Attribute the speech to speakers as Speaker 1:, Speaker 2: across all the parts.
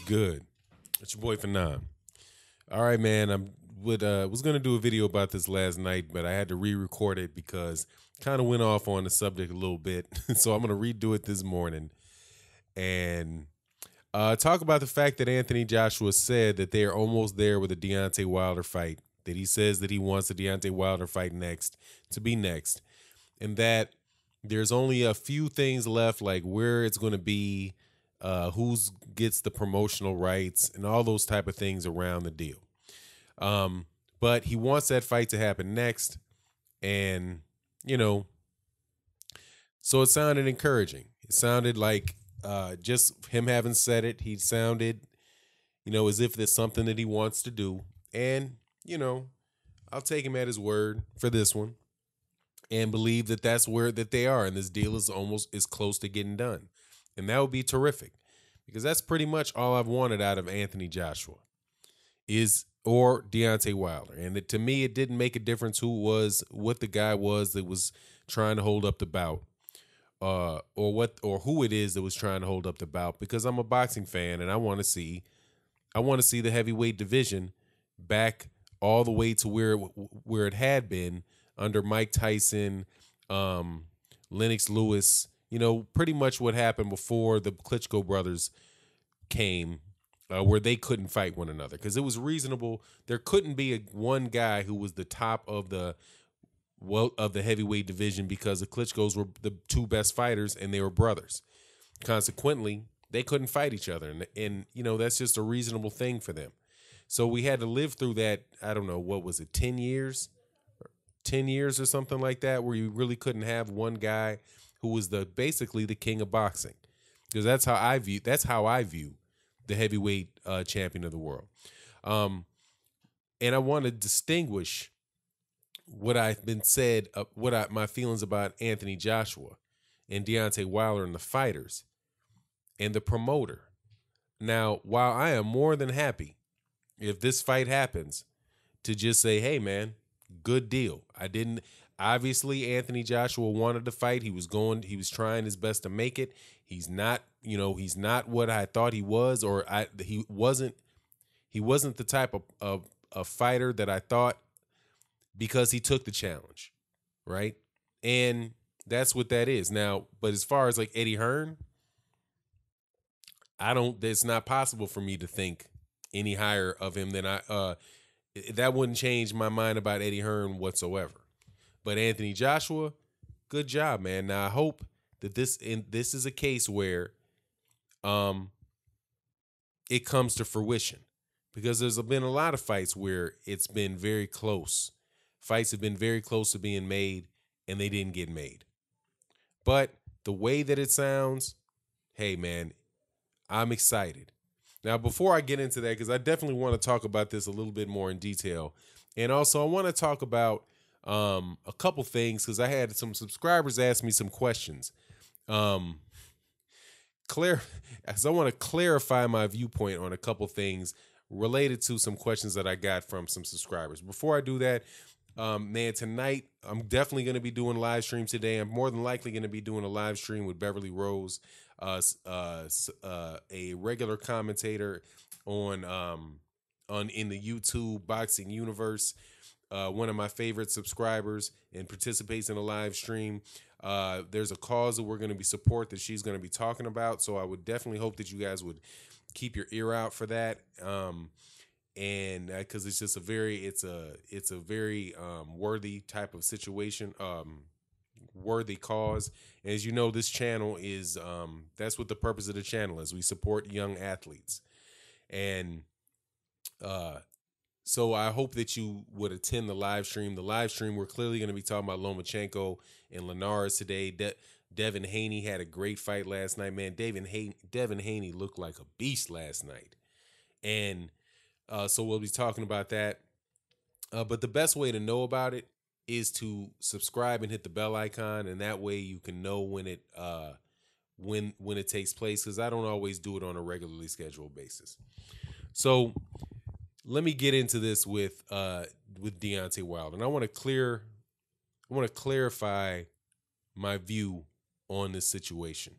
Speaker 1: good? It's your boy Fanon. All right, man. Was gonna do a video about this last night, but I had to re-record it because kind of went off on the subject a little bit. So I'm gonna redo it this morning and talk about the fact that Anthony Joshua said that they are almost there with a Deontay Wilder fight. That he says that he wants the Deontay Wilder fight next to be next, and that there's only a few things left, like where it's going to be, who's gets the promotional rights, and all those type of things around the deal. But he wants that fight to happen next, and you know, so it sounded encouraging. It sounded like just him having said it. He sounded, as if there's something that he wants to do, and I'll take him at his word for this one and believe that that's where that they are, and this deal is close to getting done, and that would be terrific because that's pretty much all I've wanted out of Anthony Joshua or Deontay Wilder, and to me it didn't make a difference what the guy was that was trying to hold up the bout, or who it is that was trying to hold up the bout, because I'm a boxing fan and I want to see the heavyweight division back all the way to where it had been under Mike Tyson, Lennox Lewis, pretty much what happened before the Klitschko brothers came, where they couldn't fight one another because it was reasonable. There couldn't be one guy who was the top of the heavyweight division because the Klitschkos were the two best fighters and they were brothers. Consequently, they couldn't fight each other, and that's just a reasonable thing for them. So we had to live through that. I don't know, what was it, 10 years? 10 years or something like that, where you really couldn't have one guy who was basically the king of boxing, because that's how I view the heavyweight champion of the world. And I want to distinguish what I've been said, my feelings about Anthony Joshua and Deontay Wilder and the fighters and the promoter. Now, while I am more than happy if this fight happens to just say, hey man, good deal. Obviously Anthony Joshua wanted to fight. He was trying his best to make it. He's not what I thought he was, or he wasn't the type of fighter that I thought, because he took the challenge, right? And that's what that is. Now, but as far as like Eddie Hearn, it's not possible for me to think any higher of him than that wouldn't change my mind about Eddie Hearn whatsoever. But Anthony Joshua, good job, man. Now I hope that this is a case where it comes to fruition, because there's been a lot of fights where it's been very close. Fights have been very close to being made and they didn't get made. But the way that it sounds, hey man, I'm excited. Now, before I get into that, because I definitely want to talk about this a little bit more in detail, and also I want to talk about a couple things, because I had some subscribers ask me some questions. As I want to clarify my viewpoint on a couple things related to some questions that I got from some subscribers. Before I do that, man, tonight I'm definitely going to be doing live stream today. I'm more than likely going to be doing a live stream with Beverly Rose, a regular commentator on in the YouTube boxing universe, one of my favorite subscribers, and participates in a live stream. There's a cause that we're going to be support that she's going to be talking about, so I would definitely hope that you guys would keep your ear out for that. And because it's just a very worthy type of situation, worthy cause. And as you know, this channel is that's what the purpose of the channel is. We support young athletes, and so I hope that you would attend the live stream. The live stream, we're clearly going to be talking about Lomachenko and Linares today. Devin Haney had a great fight last night, man. Devin Haney looked like a beast last night, and so we'll be talking about that. But the best way to know about it is to subscribe and hit the bell icon, and that way you can know when it takes place, because I don't always do it on a regularly scheduled basis. So let me get into this with Deontay Wilder, and I want to clarify my view on this situation.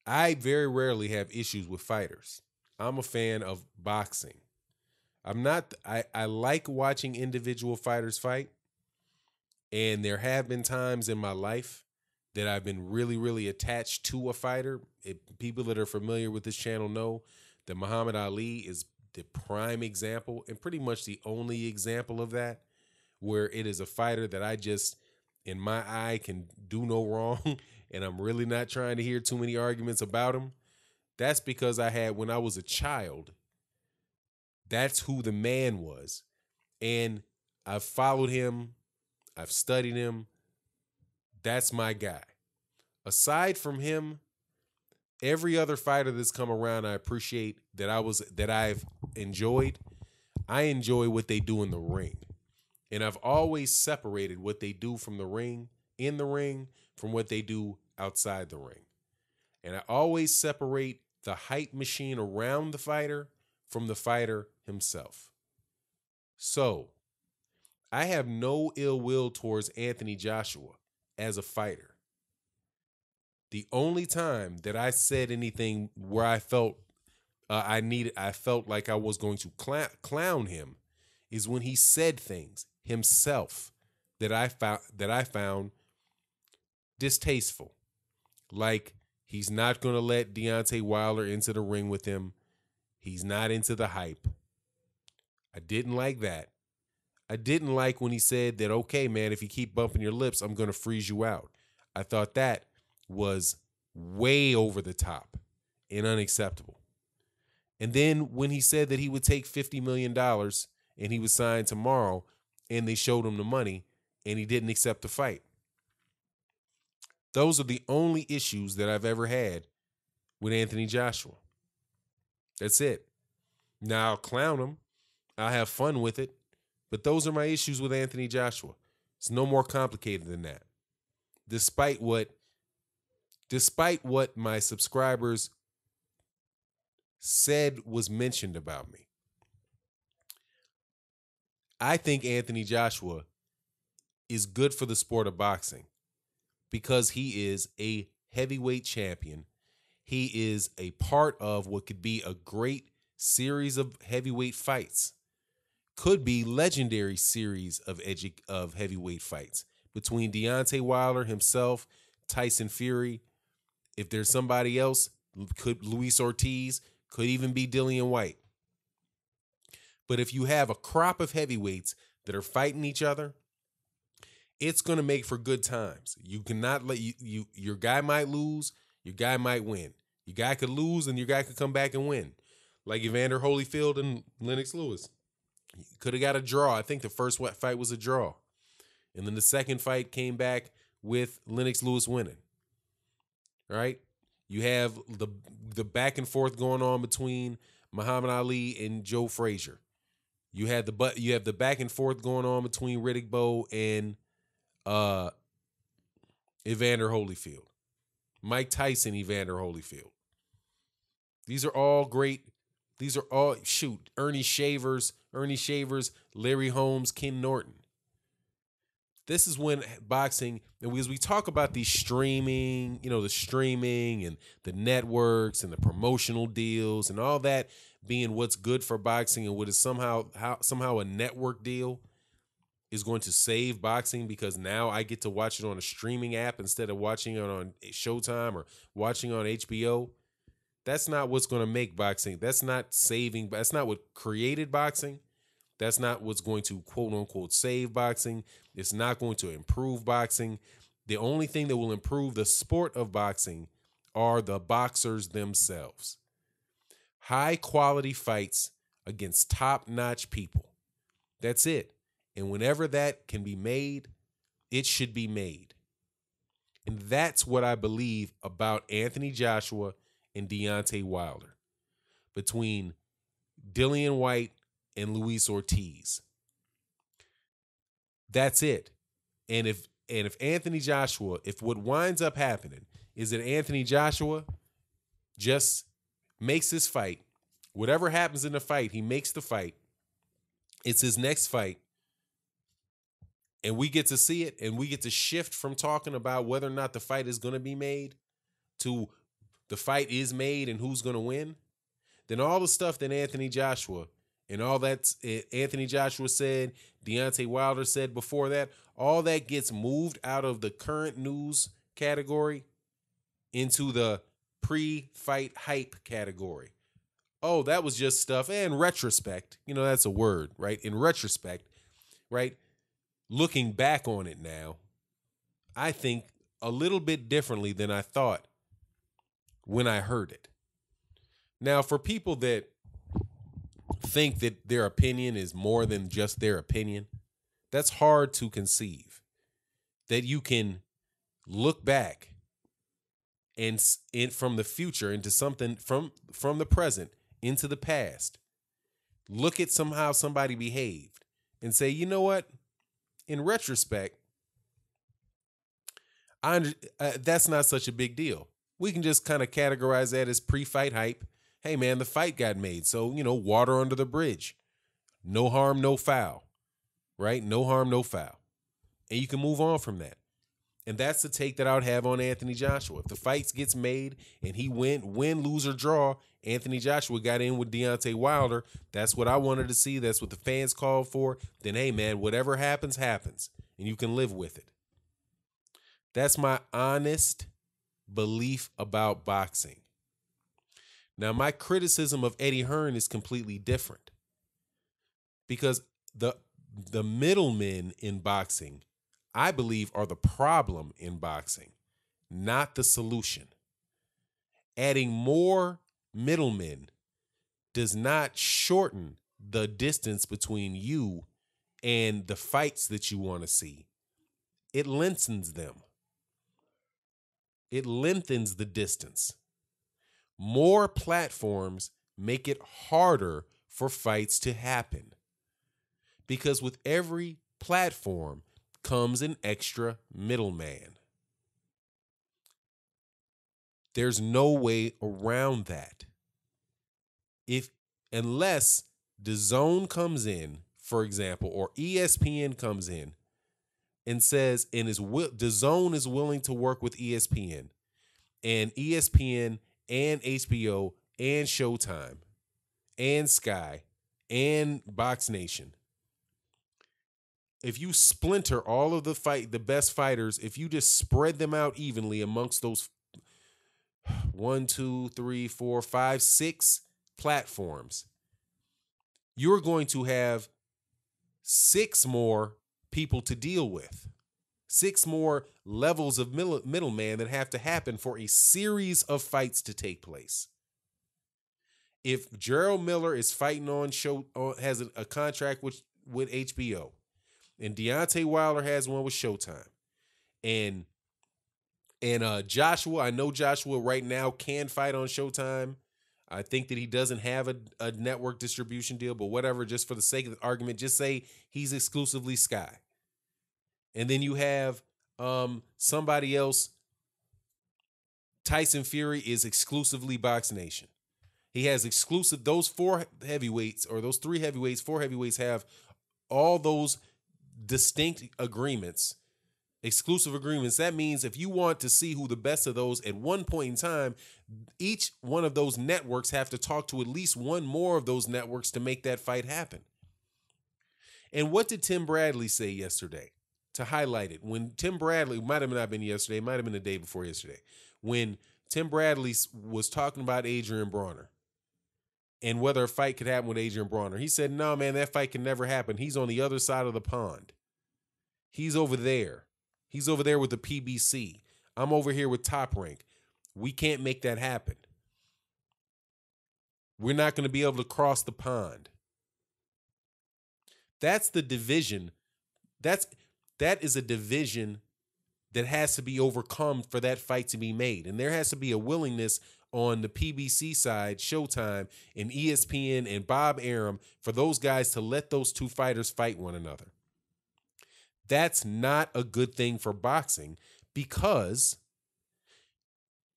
Speaker 1: I very rarely have issues with fighters. I'm a fan of boxing. I'm not I like watching individual fighters fight, and there have been times in my life that I've been really, really attached to a fighter. People that are familiar with this channel know that Muhammad Ali is the prime example and pretty much the only example of that, where it is a fighter that I just, in my eye, can do no wrong. And I'm really not trying to hear too many arguments about him. That's because when I was a child, that's who the man was. And I've followed him, I've studied him. That's my guy. Aside from him, every other fighter that's come around, I appreciate that I've enjoyed. I enjoy what they do in the ring. And I've always separated what they do from the ring, in the ring, from what they do outside the ring. And I always separate the hype machine around the fighter from the fighter himself. So, I have no ill will towards Anthony Joshua as a fighter. The only time that I said anything where I felt I felt like I was going to clown him is when he said things himself that I found distasteful. Like, he's not going to let Deontay Wilder into the ring with him. He's not into the hype. I didn't like that. I didn't like when he said that, okay, man, if you keep bumping your lips, I'm going to freeze you out. I thought that was way over the top and unacceptable. And then when he said that he would take $50 million and he would sign tomorrow, and they showed him the money and he didn't accept the fight. Those are the only issues that I've ever had with Anthony Joshua. That's it. Now I'll clown him. I'll have fun with it. But those are my issues with Anthony Joshua. It's no more complicated than that. Despite what my subscribers said was mentioned about me, I think Anthony Joshua is good for the sport of boxing because he is a heavyweight champion. He is a part of what could be a great series of heavyweight fights. Could be legendary series of heavyweight fights between Deontay Wilder himself, Tyson Fury. If there's somebody else, could Luis Ortiz, could even be Dillian White. But if you have a crop of heavyweights that are fighting each other, it's going to make for good times. You cannot let your guy might lose, your guy might win. Your guy could lose and your guy could come back and win. Like Evander Holyfield and Lennox Lewis. Could have got a draw. I think the first fight was a draw. And then the second fight came back with Lennox Lewis winning. Right? You have the back and forth going on between Muhammad Ali and Joe Frazier. You have the back and forth going on between Riddick Bowe and Evander Holyfield. Mike Tyson, Evander Holyfield. These are all great. These are all, Ernie Shavers, Larry Holmes, Ken Norton. This is when boxing, and as we talk about these streaming, the streaming and the networks and the promotional deals and all that being what's good for boxing and what is somehow a network deal is going to save boxing because now I get to watch it on a streaming app instead of watching it on Showtime or watching on HBO. That's not what's going to make boxing. That's not saving. That's not what created boxing. That's not what's going to quote unquote save boxing. It's not going to improve boxing. The only thing that will improve the sport of boxing are the boxers themselves. High quality fights against top-notch people. That's it. And whenever that can be made, it should be made. And that's what I believe about Anthony Joshua and Deontay Wilder. Between Dillian White and Luis Ortiz. That's it. And if Anthony Joshua, if what winds up happening is that Anthony Joshua just makes this fight, whatever happens in the fight, he makes the fight. It's his next fight. And we get to see it, and we get to shift from talking about whether or not the fight is going to be made to the fight is made and who's going to win, then all the stuff that Anthony Joshua and all that Anthony Joshua said, Deontay Wilder said before that, all that gets moved out of the current news category into the pre-fight hype category. Oh, that was just stuff. And in retrospect, that's a word, right? In retrospect, right? Looking back on it now, I think a little bit differently than I thought when I heard it. Now, for people that think that their opinion is more than just their opinion, that's hard to conceive. That you can look back and from the future into something from the present into the past, look at somehow somebody behaved and say, you know what? In retrospect, that's not such a big deal. We can just kind of categorize that as pre-fight hype. Hey, man, the fight got made. So, water under the bridge. No harm, no foul, right? No harm, no foul. And you can move on from that. And that's the take that I would have on Anthony Joshua. If the fight gets made and he win, lose, or draw, Anthony Joshua got in with Deontay Wilder. That's what I wanted to see. That's what the fans called for. Then, hey, man, whatever happens, happens. And you can live with it. That's my honest belief about boxing. Now, my criticism of Eddie Hearn is completely different because the middlemen in boxing, I believe, are the problem in boxing, not the solution. Adding more middlemen does not shorten the distance between you and the fights that you want to see. It lengthens them. It lengthens the distance. More platforms make it harder for fights to happen because with every platform comes an extra middleman. There's no way around that. Unless the Zone comes in, for example, or ESPN comes in and says, the Zone is willing to work with ESPN, and ESPN and HBO and Showtime and Sky and Box Nation. If you splinter all of the best fighters, if you just spread them out evenly amongst those 1, 2, 3, 4, 5, 6 platforms, you're going to have 6 more people to deal with. 6 more levels of middleman that have to happen for a series of fights to take place. If Gerald Miller is fighting has a contract with HBO, and Deontay Wilder has one with Showtime, and Joshua, I know Joshua right now can fight on Showtime. I think that he doesn't have a network distribution deal, but whatever, just for the sake of the argument, just say he's exclusively Sky. And then you have somebody else. Tyson Fury is exclusively Box Nation. He has those 4 heavyweights, or those 3 heavyweights, 4 heavyweights have all those distinct agreements, exclusive agreements. That means if you want to see who the best of those at one point in time, each one of those networks have to talk to at least one more of those networks to make that fight happen. And what did Tim Bradley say yesterday to highlight it? When Tim Bradley, might have not been yesterday, might have been the day before yesterday, when Tim Bradley was talking about Adrian Brawner and whether a fight could happen with Adrian Brawner. He said, no, man, that fight can never happen. He's on the other side of the pond. He's over there. He's over there with the PBC. I'm over here with Top Rank. We can't make that happen. We're not going to be able to cross the pond. That's the division. That is a division that has to be overcome for that fight to be made. And there has to be a willingness on the PBC side, Showtime, and ESPN, and Bob Arum, for those guys to let those 2 fighters fight one another. That's not a good thing for boxing because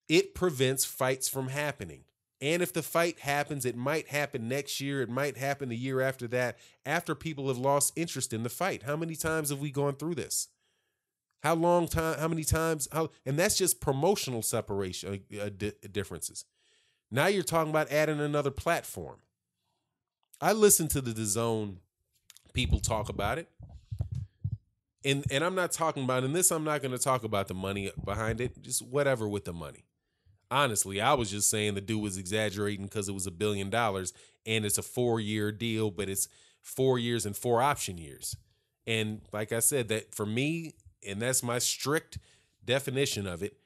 Speaker 1: it prevents fights from happening. And if the fight happens, it might happen next year. It might happen the year after that, after people have lost interest in the fight. How many times have we gone through this? How many times, and that's just promotional separation, differences. Now you're talking about adding another platform. I listen to the DAZN people talk about it. And I'm not talking about, in this, I'm not going to talk about the money behind it, just whatever with the money. Honestly, I was just saying the dude was exaggerating because it was $1 billion and it's a 4-year deal, but it's 4 years and 4 option years. And like I said, that for me, and that's my strict definition of it,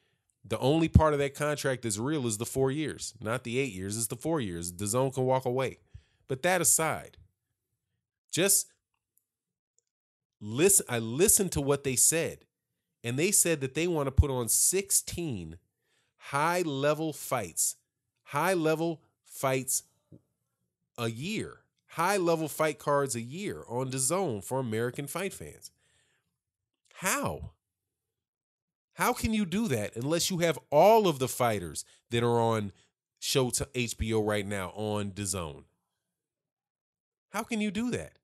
Speaker 1: the only part of that contract that's real is the 4 years, not the 8 years. It's the 4 years. The zone can walk away. But that aside, just listen. I listened to what they said, and they said that they want to put on 16 high-level fights a year, high-level fight cards a year on the zone for American fight fans. How? How can you do that unless you have all of the fighters that are on HBO right now on DAZN? How can you do that?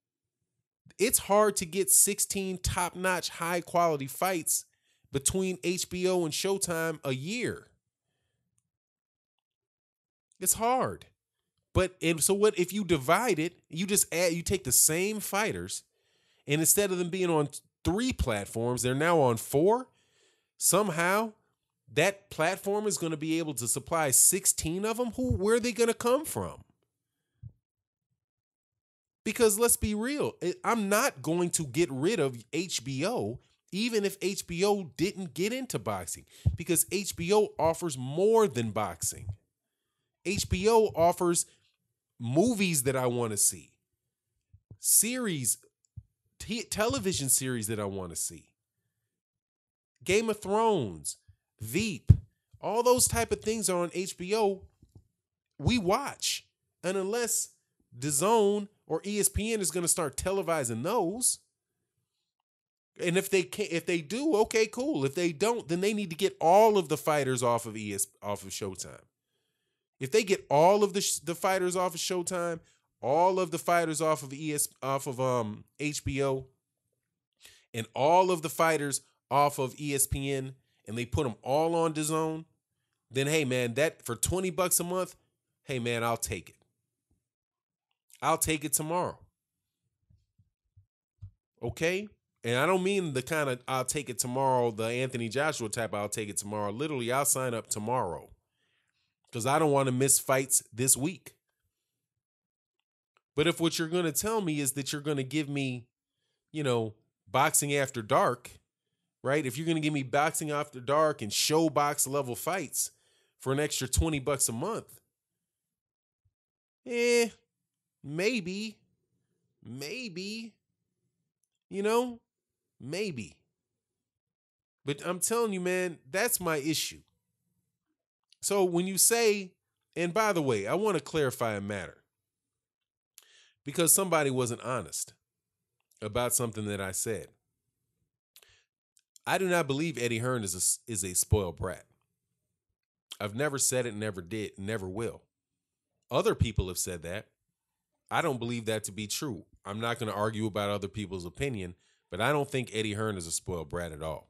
Speaker 1: It's hard to get 16 top-notch, high-quality fights between HBO and Showtime a year. It's hard. So what if you divide it, you take the same fighters, and instead of them being on 3 platforms, they're now on 4? Somehow, that platform is going to be able to supply 16 of them? Where are they going to come from? Because let's be real, I'm not going to get rid of HBO, even if HBO didn't get into boxing, because HBO offers more than boxing. HBO offers movies that I want to see, series, television series that I want to see, Game of Thrones, Veep, all those type of things are on HBO. We watch, and unless DAZN or ESPN is going to start televising those, and if they do, okay, cool. If they don't, then they need to get all of the fighters off of Showtime. If they get all of the fighters off of Showtime, all of the fighters off of HBO, and all of the fighters off of ESPN, and they put them all on DAZN, then hey man, that for $20 a month, hey man, I'll take it. I'll take it tomorrow. Okay? And I don't mean the kind of I'll take it tomorrow, the Anthony Joshua type, I'll take it tomorrow. Literally, I'll sign up tomorrow. Because I don't want to miss fights this week. But if what you're going to tell me is that you're going to give me, boxing after dark, right? If you're going to give me boxing after dark and show box level fights for an extra $20 a month, maybe, maybe. But I'm telling you, man, that's my issue. So when you say, and by the way, I want to clarify a matter, because somebody wasn't honest about something that I said. I do not believe Eddie Hearn is a spoiled brat. I've never said it, never did, never will. Other people have said that. I don't believe that to be true. I'm not going to argue about other people's opinion, but I don't think Eddie Hearn is a spoiled brat at all.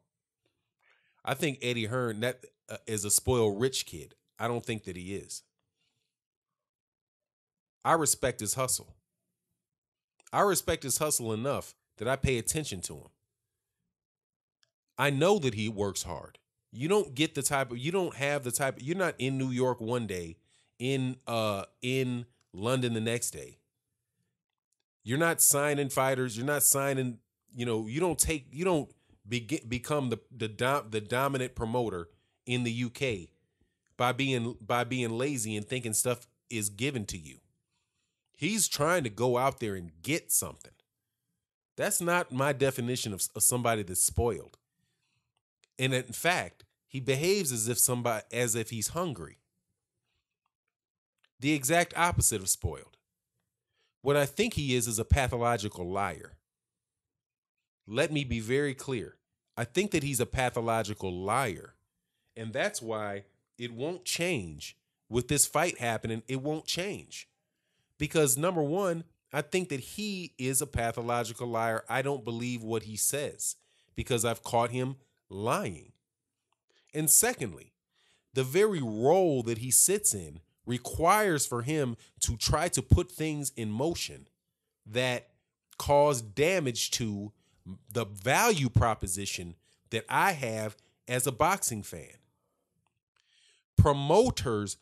Speaker 1: I think Eddie Hearn is a spoiled rich kid. I don't think that he is. I respect his hustle. I respect his hustle enough that I pay attention to him. I know that he works hard. You don't have the type, you're not in New York one day, in London the next day. You're not signing fighters. You're not signing, you don't become the dominant promoter in the UK by being lazy and thinking stuff is given to you. He's trying to go out there and get something. That's not my definition of somebody that's spoiled. And in fact, he behaves as if he's hungry. The exact opposite of spoiled. What I think he is a pathological liar. Let me be very clear. I think that he's a pathological liar. And that's why it won't change. With this fight happening, it won't change. Because number one, I think that he is a pathological liar. I don't believe what he says because I've caught him lying. And secondly, the very role that he sits in requires for him to try to put things in motion that cause damage to the value proposition that I have as a boxing fan. Promoters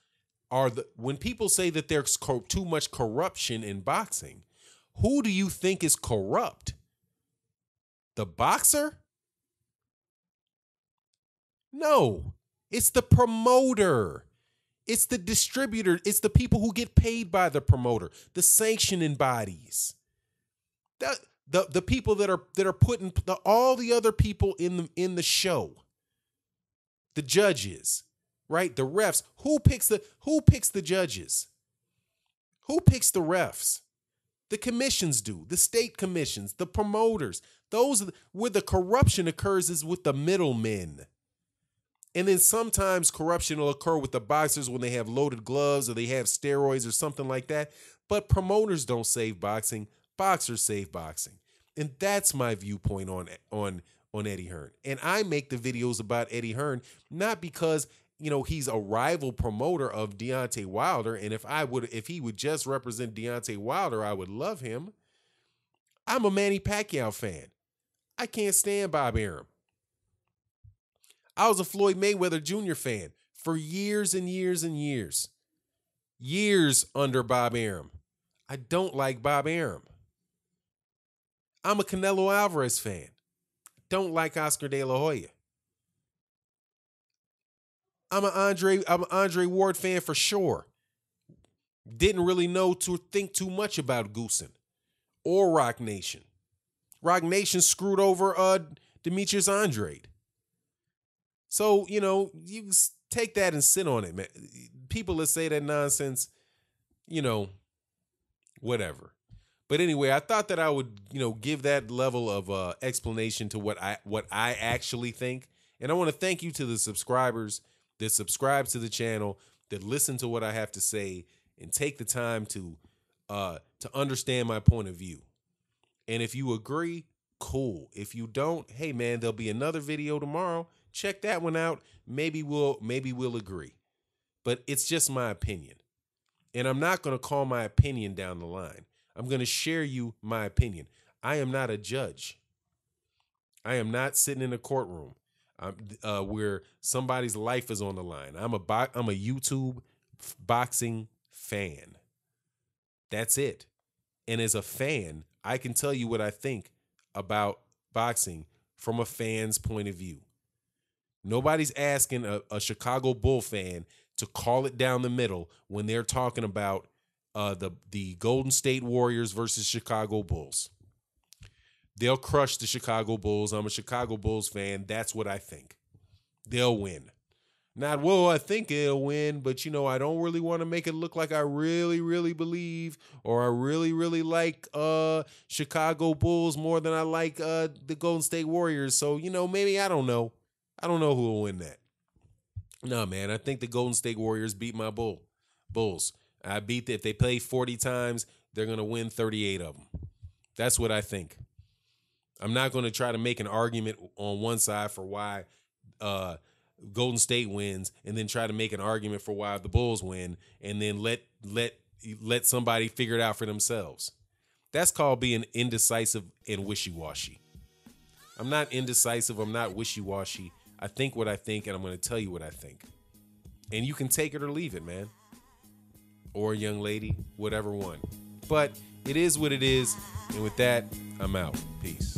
Speaker 1: are when people say that there's too much corruption in boxing, who do you think is corrupt? The boxer? No, it's the promoter. It's the distributor. It's the people who get paid by the promoter, the sanctioning bodies, the people that are putting all the other people in the show, the judges, right? The refs. Who picks the judges? Who picks the refs? The commissions do. The state commissions, the promoters. Those where the corruption occurs is with the middlemen. And then sometimes corruption will occur with the boxers when they have loaded gloves or they have steroids or something like that. But promoters don't save boxing. Boxers save boxing. And that's my viewpoint on Eddie Hearn. And I make the videos about Eddie Hearn not because, he's a rival promoter of Deontay Wilder. And if he would just represent Deontay Wilder, I would love him. I'm a Manny Pacquiao fan. I can't stand Bob Arum. I was a Floyd Mayweather Jr. fan for years and years and years. Years under Bob Arum. I don't like Bob Arum. I'm a Canelo Alvarez fan. Don't like Oscar De La Hoya. I'm an Andre Ward fan for sure. Didn't really think too much about Goosen or Rock Nation. Rock Nation screwed over Demetrius Andrade. So, you take that and sit on it, man. People that say that nonsense, whatever. But anyway, I thought that I would, give that level of explanation to what I actually think. And I want to thank you to the subscribers that subscribe to the channel, that listen to what I have to say and take the time to understand my point of view. And if you agree, cool. If you don't, hey man, there'll be another video tomorrow. Check that one out. Maybe we'll agree. But it's just my opinion. And I'm not going to call my opinion down the line. I'm going to share you my opinion. I am not a judge. I am not sitting in a courtroom where somebody's life is on the line. I'm a YouTube boxing fan. That's it. And as a fan, I can tell you what I think about boxing from a fan's point of view. Nobody's asking a Chicago Bull fan to call it down the middle when they're talking about the Golden State Warriors versus Chicago Bulls. They'll crush the Chicago Bulls. I'm a Chicago Bulls fan. That's what I think. They'll win. Not, well, I think they'll win, but, I don't really want to make it look like I really, really believe or I really, really like Chicago Bulls more than I like the Golden State Warriors. So, maybe I don't know. I don't know who will win that. No, man, I think the Golden State Warriors beat my Bulls. If they play 40 times, they're going to win 38 of them. That's what I think. I'm not going to try to make an argument on one side for why Golden State wins and then try to make an argument for why the Bulls win and then let somebody figure it out for themselves. That's called being indecisive and wishy-washy. I'm not indecisive. I'm not wishy-washy. I think what I think, and I'm going to tell you what I think. And you can take it or leave it, man. Or a young lady, whatever one. But it is what it is. And with that, I'm out. Peace.